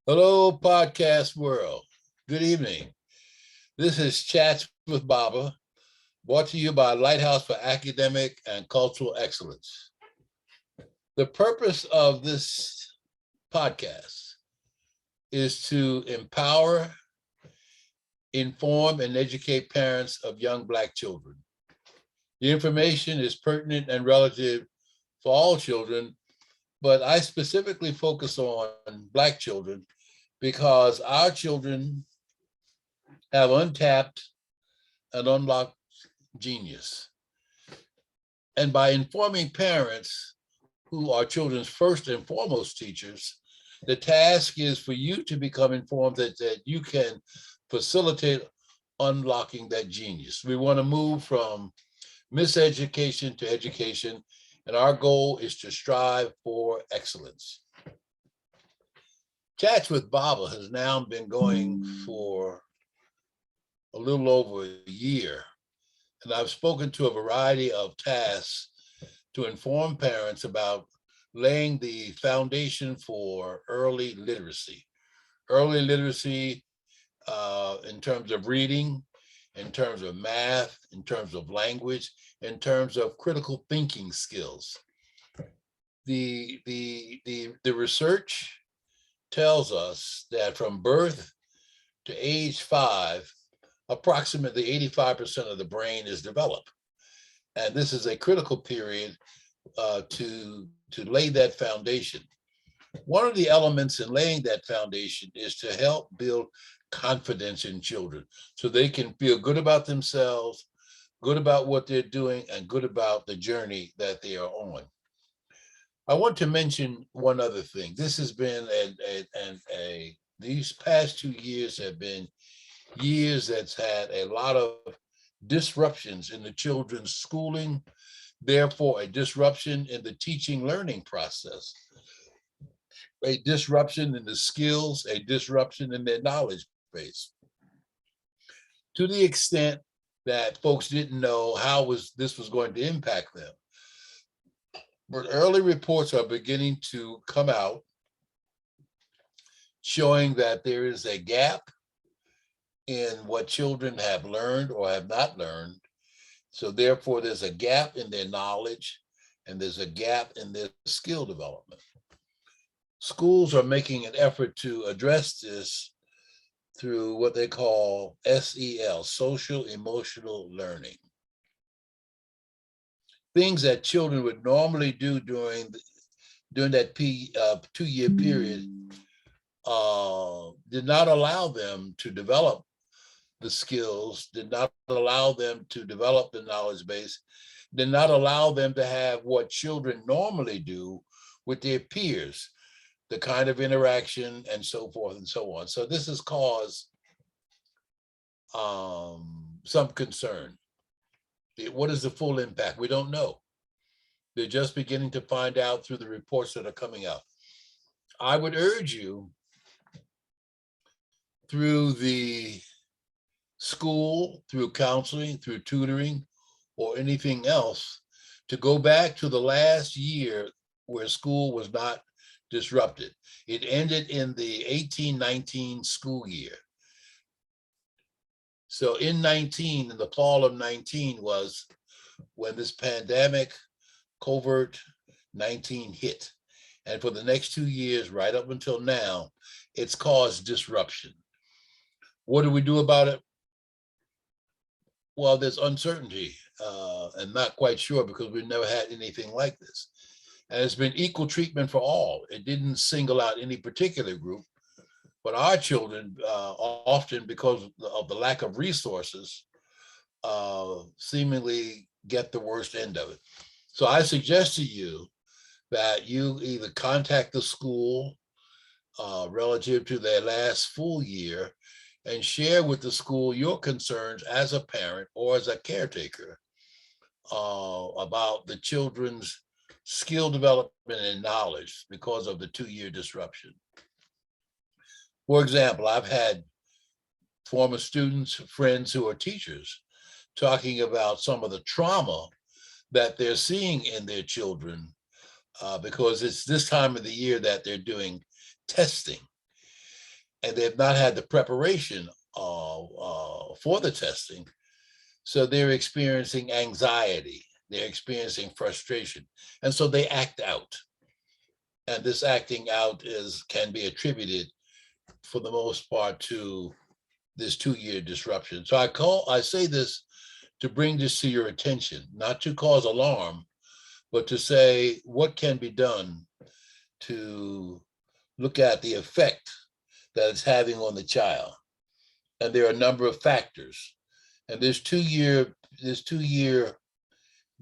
Hello, podcast world. Good evening. This is Chats with Baba, brought to you by Lighthouse for Academic and Cultural Excellence. The purpose of this podcast is to empower, inform, and educate parents of young Black children. The information is pertinent and relative for all children, but I specifically focus on Black children because our children have untapped and unlocked genius. And by informing parents who are children's first and foremost teachers, the task is for you to become informed that you can facilitate unlocking that genius. We want to move from miseducation to education, and our goal is to strive for excellence. Chats with Baba has now been going for a little over a year, and I've spoken to a variety of tasks to inform parents about laying the foundation for early literacy. Early literacy in terms of reading, in terms of math, in terms of language, in terms of critical thinking skills. The research tells us that from birth to age 5, approximately 85% of the brain is developed. And this is a critical period to lay that foundation. One of the elements in laying that foundation is to help build confidence in children so they can feel good about themselves, good about what they're doing, and good about the journey that they are on. I want to mention one other thing. This has been these past 2 years have been years that's had a lot of disruptions in the children's schooling, therefore a disruption in the teaching learning process, a disruption in the skills, a disruption in their knowledge base. To the extent that folks didn't know how this was going to impact them. But early reports are beginning to come out showing that there is a gap in what children have learned or have not learned. So therefore, there's a gap in their knowledge and there's a gap in their skill development. Schools are making an effort to address this through what they call SEL, social emotional learning. Things that children would normally do during that 2-year period did not allow them to develop the skills, did not allow them to develop the knowledge base, did not allow them to have what children normally do with their peers, the kind of interaction and so forth and so on. So this has caused some concern. What is the full impact? We don't know. They're just beginning to find out through the reports that are coming out. I would urge you through the school, through counseling, through tutoring, or anything else, to go back to the last year where school was not disrupted. It ended in the 1819 school year. So in the fall of 19 was when this pandemic COVID-19 hit. And for the next 2 years, right up until now, it's caused disruption. What do we do about it? Well, there's uncertainty and not quite sure because we've never had anything like this. And it's been equal treatment for all. It didn't single out any particular group, but our children, often because of the lack of resources, seemingly get the worst end of it. So I suggest to you that you either contact the school relative to their last full year and share with the school your concerns as a parent or as a caretaker about the children's skill development and knowledge because of the 2-year disruption. For example, I've had former students, friends who are teachers, talking about some of the trauma that they're seeing in their children because it's this time of the year that they're doing testing. and they've not had the preparation for the testing. So they're experiencing anxiety, they're experiencing frustration, and so they act out. And this acting out can be attributed, for the most part, to this 2-year disruption. So I say this to bring this to your attention, not to cause alarm, but to say what can be done to look at the effect that it's having on the child. And there are a number of factors. And this two year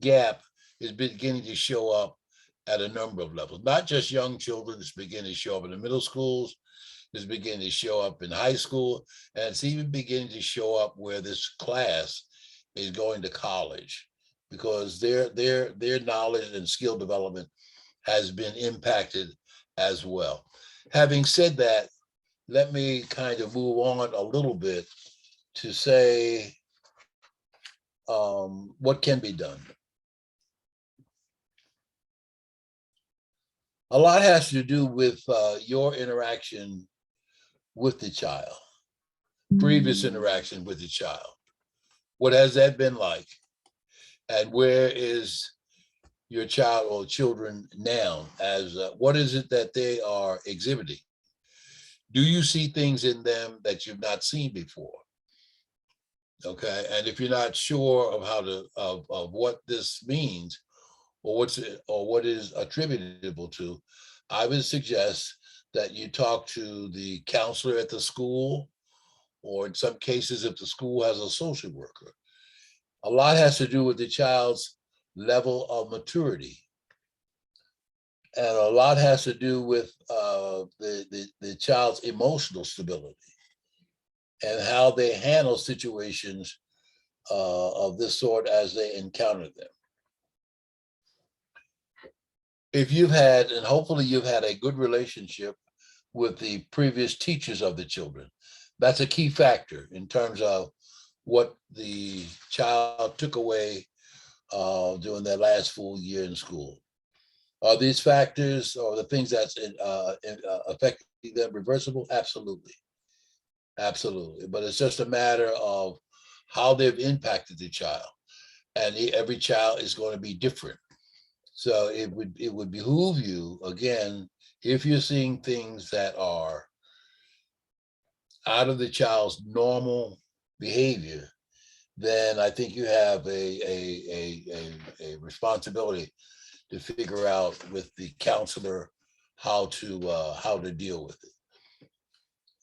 gap is beginning to show up at a number of levels, not just young children. It's beginning to show up in the middle schools. It's beginning to show up in high school, and it's even beginning to show up where this class is going to college, because their knowledge and skill development has been impacted as well. Having said that, let me kind of move on a little bit to say what can be done. A lot has to do with your interaction with the child, previous interaction with the child. What has that been like? And where is your child or children now? As what is it that they are exhibiting? Do you see things in them that you've not seen before? Okay, and if you're not sure of how to of what this means, or what is attributable to, I would suggest that you talk to the counselor at the school, or in some cases, if the school has a social worker. A lot has to do with the child's level of maturity, and a lot has to do with the child's emotional stability and how they handle situations of this sort as they encounter them. If you've had, and hopefully you've had, a good relationship with the previous teachers of the children, that's a key factor in terms of what the child took away during their last full year in school. Are these factors or the things that's affecting them reversible? Absolutely. Absolutely. But it's just a matter of how they've impacted the child. And every child is going to be different. So it would behoove you, again, if you're seeing things that are out of the child's normal behavior, then I think you have a responsibility to figure out with the counselor how to deal with it.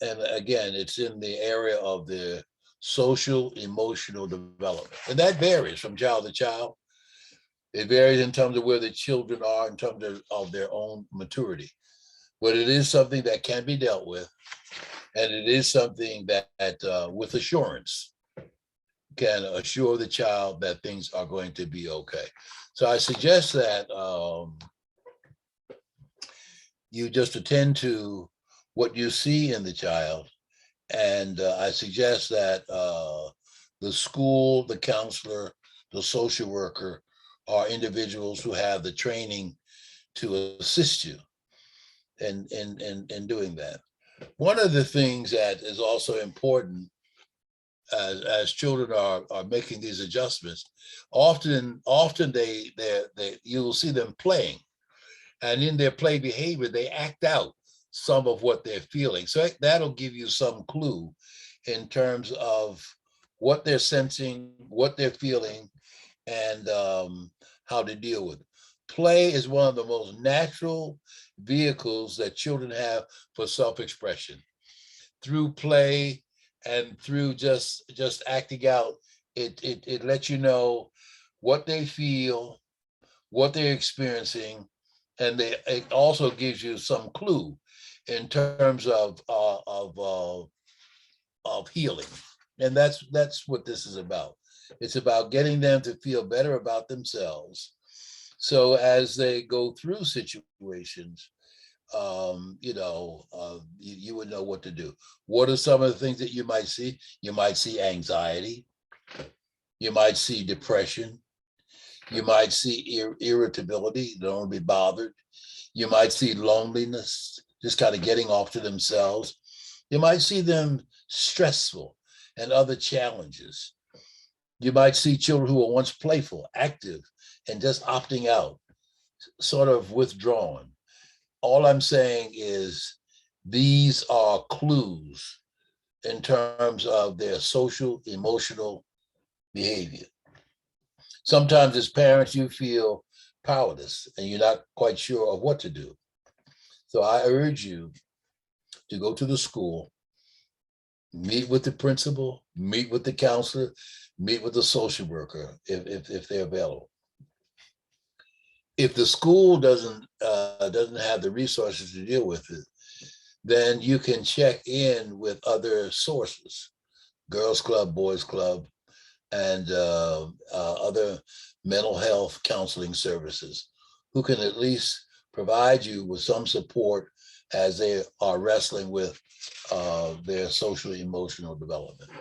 And again, it's in the area of the social emotional development, and that varies from child to child. It varies in terms of where the children are in terms of their own maturity, but it is something that can be dealt with, and it is something that with assurance can assure the child that things are going to be okay. So I suggest that you just attend to what you see in the child, and I suggest that the school, the counselor, the social worker are individuals who have the training to assist you in doing that. One of the things that is also important as children are making these adjustments, often they you will see them playing, and in their play behavior they act out some of what they're feeling. So that'll give you some clue in terms of what they're sensing, what they're feeling, and how to deal with it. Play is one of the most natural vehicles that children have for self-expression. Through play and through just acting out, it lets you know what they feel, what they're experiencing, and it also gives you some clue in terms of healing. And that's what this is about. It's about getting them to feel better about themselves. So as they go through situations, you would know what to do. What are some of the things that you might see? You might see anxiety. You might see depression. You might see irritability, don't be bothered. You might see loneliness, just kind of getting off to themselves. You might see them stressful and other challenges. You might see children who were once playful, active, and just opting out, sort of withdrawn. All I'm saying is these are clues in terms of their social, emotional behavior. Sometimes as parents, you feel powerless and you're not quite sure of what to do. So I urge you to go to the school, meet with the principal, meet with the counselor, meet with the social worker if they're available. If the school doesn't have the resources to deal with it, then you can check in with other sources, Girls Club, Boys Club, and other mental health counseling services, who can at least provide you with some support as they are wrestling with their social emotional development.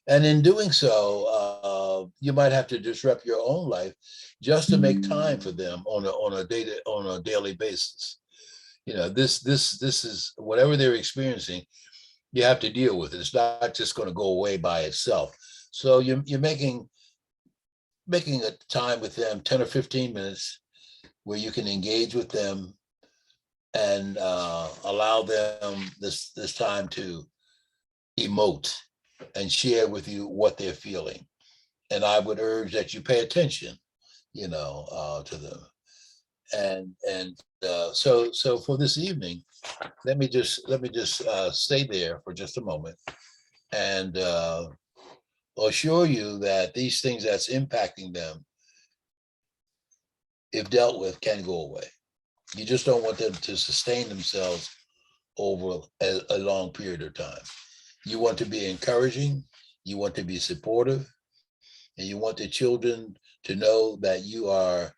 And in doing so, you might have to disrupt your own life just to make time for them on a daily basis. You know, this is whatever they're experiencing. You have to deal with it. It's not just going to go away by itself. So you're making a time with them, 10 or 15 minutes, where you can engage with them and allow them this time to emote and share with you what they're feeling. And I would urge that you pay attention, to them. And so for this evening, let me just stay there for just a moment and assure you that these things that's impacting them, if dealt with, can go away. You just don't want them to sustain themselves over a long period of time. You want to be encouraging, you want to be supportive, and you want the children to know that you're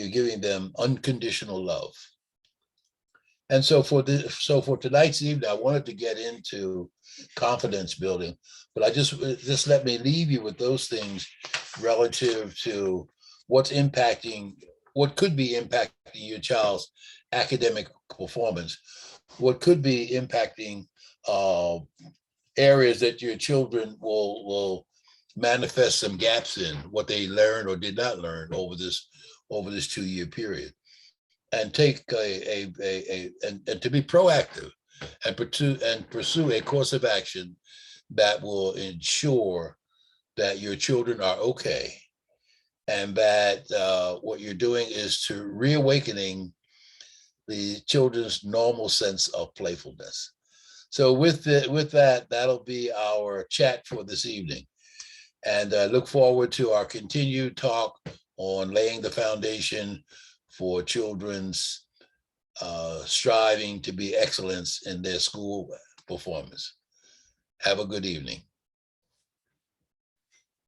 giving them unconditional love. And so for tonight's evening, I wanted to get into confidence building, but I just let me leave you with those things relative to what's impacting, what could be impacting your child's academic performance, what could be impacting uh, areas that your children will manifest some gaps in what they learned or did not learn over this 2-year period, and take and to be proactive and pursue a course of action that will ensure that your children are okay, and that what you're doing is to reawakening the children's normal sense of playfulness. So with that, that'll be our chat for this evening. And I look forward to our continued talk on laying the foundation for children's striving to be excellence in their school performance. Have a good evening.